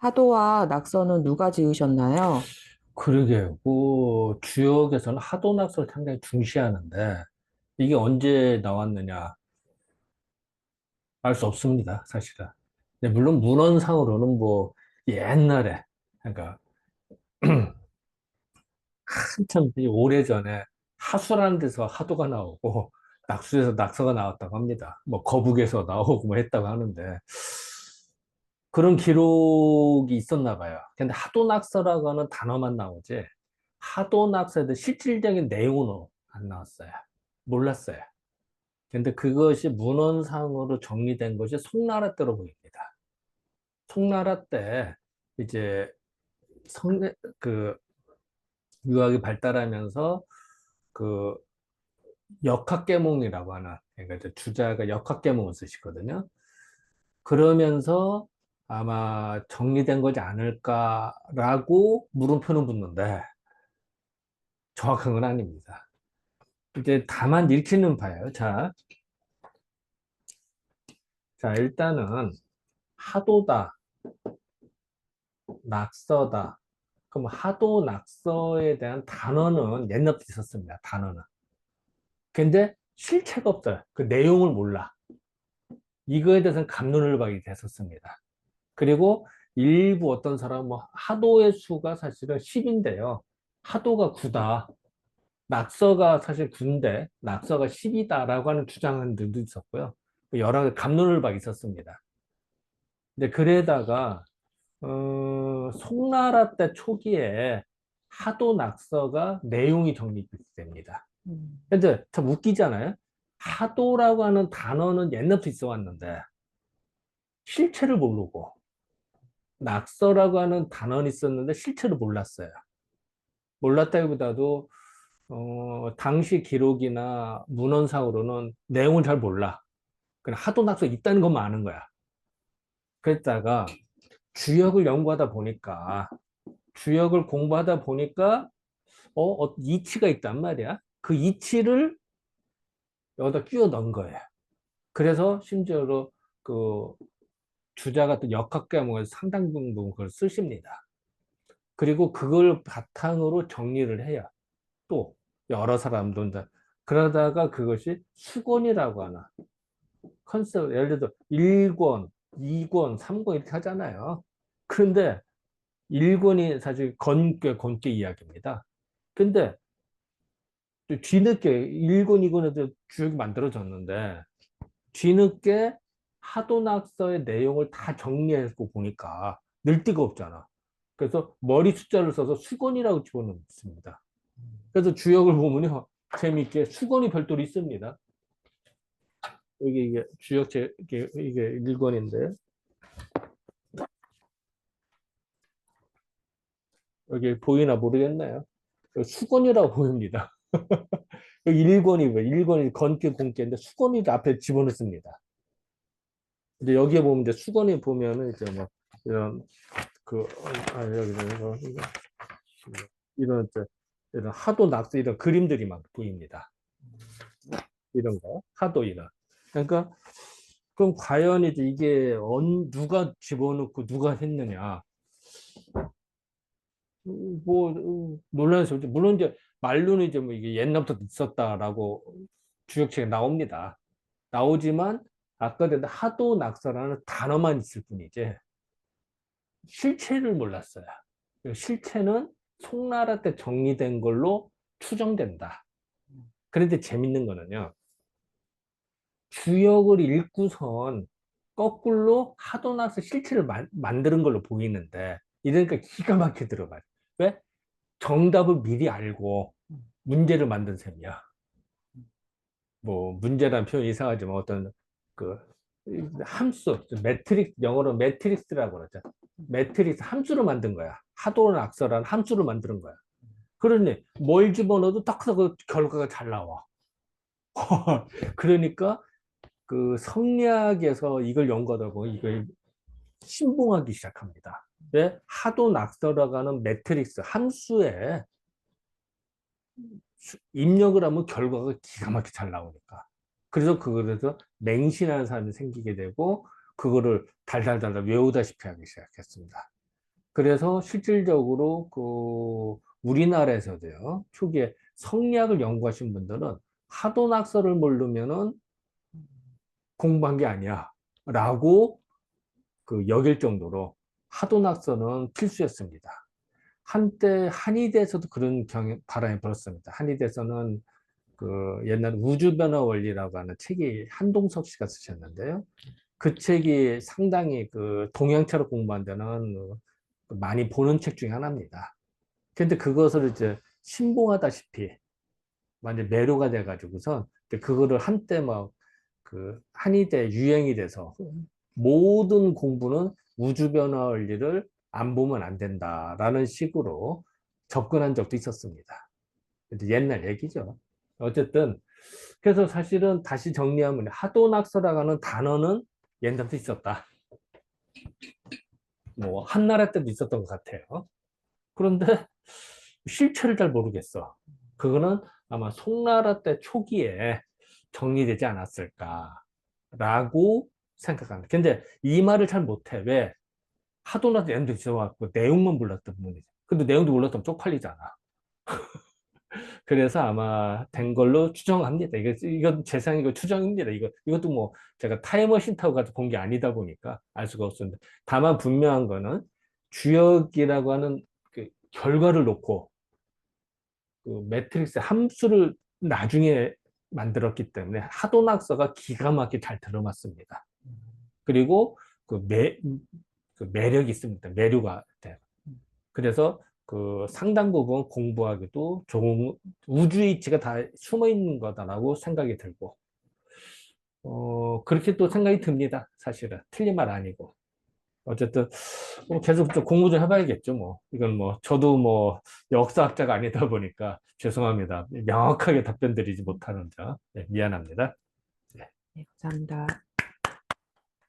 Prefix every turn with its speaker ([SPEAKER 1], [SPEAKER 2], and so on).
[SPEAKER 1] 파도와 낙서는 누가 지으셨나요?
[SPEAKER 2] 그러게요. 그 주역에서는 하도낙서를 상당히 중시하는데 이게 언제 나왔느냐 알 수 없습니다. 사실은. 근데 물론 문헌상으로는 뭐 옛날에 그러니까 한참 오래전에 하수라는 데서 하도가 나오고 낙수에서 낙서가 나왔다고 합니다. 뭐 거북에서 나오고 뭐 했다고 하는데 그런 기록이 있었나 봐요. 근데 하도낙서라고 하는 단어만 나오지 하도낙서에 대한 실질적인 내용은 안 나왔어요. 몰랐어요. 근데 그것이 문헌상으로 정리된 것이 송나라 때로 보입니다. 송나라 때 이제 성내 그 유학이 발달하면서 그 역학계몽이라고 하나 그러니까 이제 주자가 역학계몽을 쓰시거든요. 그러면서 아마 정리된 거지 않을까라고 물음표는 붙는데 정확한 건 아닙니다. 이제 다만 읽히는 바예요. 자, 일단은 하도다, 낙서다. 그럼 하도, 낙서에 대한 단어는 옛날부터 있었습니다. 단어는. 근데 실체가 없어요. 그 내용을 몰라. 이거에 대해서는 갑론을박이 됐었습니다. 그리고 일부 어떤 사람은 뭐 하도의 수가 사실은 10인데요. 하도가 9다. 낙서가 사실 9인데 낙서가 10이다라고 하는 주장들도 있었고요. 여러 가지 갑론을박이 있었습니다. 근데 그래다가 송나라 때 초기에 하도 낙서가 내용이 정립됩니다.
[SPEAKER 1] 음.
[SPEAKER 2] 근데 참 웃기잖아요. 하도라고 하는 단어는 옛날부터 있어 왔는데 실체를 모르고 낙서라고 하는 단어는 있었는데 실체를 몰랐어요. 몰랐다기보다도 당시 기록이나 문헌상으로는 내용을 잘 몰라. 그냥 하도 낙서 있다는 것만 아는 거야. 그랬다가 주역을 연구하다 보니까 주역을 공부하다 보니까 이치가 있단 말이야. 그 이치를 여기다 끼워 넣은 거예요. 그래서 심지어로 그 주자 같은 역학 과목에서 상당 부분 그걸 쓰십니다. 그리고 그걸 바탕으로 정리를 해요. 또 여러 사람들 그러다가 그것이 수권이라고 하나 컨셉 예를 들어 1권, 2권, 3권 이렇게 하잖아요. 그런데 1권이 사실 건꽤 이야기입니다. 근데 또 뒤늦게 1권, 2권에도 주역이 만들어졌는데 뒤늦게 하도낙서의 내용을 다 정리해서 보니까 늘 데가 없잖아. 그래서 머리 숫자를 써서 수건이라고 집어넣습니다. 그래서 주역을 보면요. 재미있게 수건이 별도로 있습니다. 이게 주역체, 이게 1권인데, 여기 보이나 모르겠나요? 수건이라고 보입니다. 여기 1권이고요. 1권이 건께 공께인데 수건이 앞에 집어넣습니다. 근데 여기에 보면 이제 수건이 보면은 이제 뭐 이런 여기 이런 이런 하도 낙서 이런 그림들이 막 보입니다. 이런 거 하도 이런. 그러니까 그럼 과연 이제 이게 누가 집어넣고 누가 했느냐? 뭐 논란스럽죠. 물론 이제 말로는 이제 뭐 이게 옛날부터 있었다라고 주역책에 나옵니다. 나오지만 아까 전에 하도 낙서라는 단어만 있을 뿐이지 실체를 몰랐어요. 실체는 송나라 때 정리된 걸로 추정된다. 그런데 재밌는 거는요. 주역을 읽고선 거꾸로 하도나서 실체를 만드는 걸로 보이는데 이러니까 기가 막히게 들어가요. 왜? 정답을 미리 알고 문제를 만든 셈이야. 뭐 문제란 표현이 이상하지만 어떤 그 함수, 매트릭스, 영어로 매트릭스라고 그러죠. 매트릭스 함수를 만든 거야. 하도나 악서라는 함수를 만드는 거야. 그러니 뭘 집어넣어도 딱 그 결과가 잘 나와. 그러니까 그 성리학에서 이걸 연구하다 보면 이걸 신봉하기 시작합니다. 왜? 하도 낙서라고 하는 매트릭스 함수에 입력을 하면 결과가 기가 막히게 잘 나오니까. 그래서 그거에서 맹신하는 사람이 생기게 되고 그거를 달달달 외우다시피 하기 시작했습니다. 그래서 실질적으로 우리나라에서도요, 초기에 성리학을 연구하신 분들은 하도 낙서를 모르면은 공부한 게 아니야. 라고 여길 정도로 하도 낙서는 필수였습니다. 한때 한의대에서도 그런 바람이 불었습니다. 한의대에서는 옛날 우주변화 원리라고 하는 책이 한동석 씨가 쓰셨는데요. 그 책이 상당히 동양체로 공부한 데는 많이 보는 책 중에 하나입니다. 근데 그것을 이제 신봉하다시피 완전 매료가 돼가지고선 그거를 한때 막 한의대 유행이 돼서 모든 공부는 우주변화 원리를 안 보면 안 된다라는 식으로 접근한 적도 있었습니다. 근데 옛날 얘기죠. 어쨌든 그래서 사실은 다시 정리하면 하도낙서라고 하는 단어는 옛날부터 있었다. 뭐 한나라 때도 있었던 것 같아요. 그런데 실체를 잘 모르겠어. 그거는 아마 송나라 때 초기에 정리되지 않았을까라고 생각합니다. 근데 이 말을 잘 못해. 왜? 하도 나도 내용도 있어갖고 내용만 몰랐던 분이죠. 근데 내용도 몰랐다면 쪽팔리잖아. 그래서 아마 된 걸로 추정합니다. 이건 재상이고 추정입니다. 이것도 뭐 제가 타임머신 타고 가서 본 게 아니다 보니까 알 수가 없었는데 다만 분명한 거는 주역이라고 하는 결과를 놓고 매트릭스 함수를 나중에 만들었기 때문에 하도낙서가 기가 막히게 잘 들어맞습니다. 그리고 매력이 있습니다. 매료가 돼요. 그래서 상당 부분 공부하기도 좋은 우주의 이치가 다 숨어 있는 거다라고 생각이 들고, 그렇게 또 생각이 듭니다. 사실은. 틀린 말 아니고. 어쨌든, 계속 좀 공부 좀 해봐야겠죠, 뭐. 이건 뭐, 저도 뭐, 역사학자가 아니다 보니까 죄송합니다. 명확하게 답변 드리지 못하는 점. 네, 미안합니다. 네.
[SPEAKER 1] 네, 감사합니다.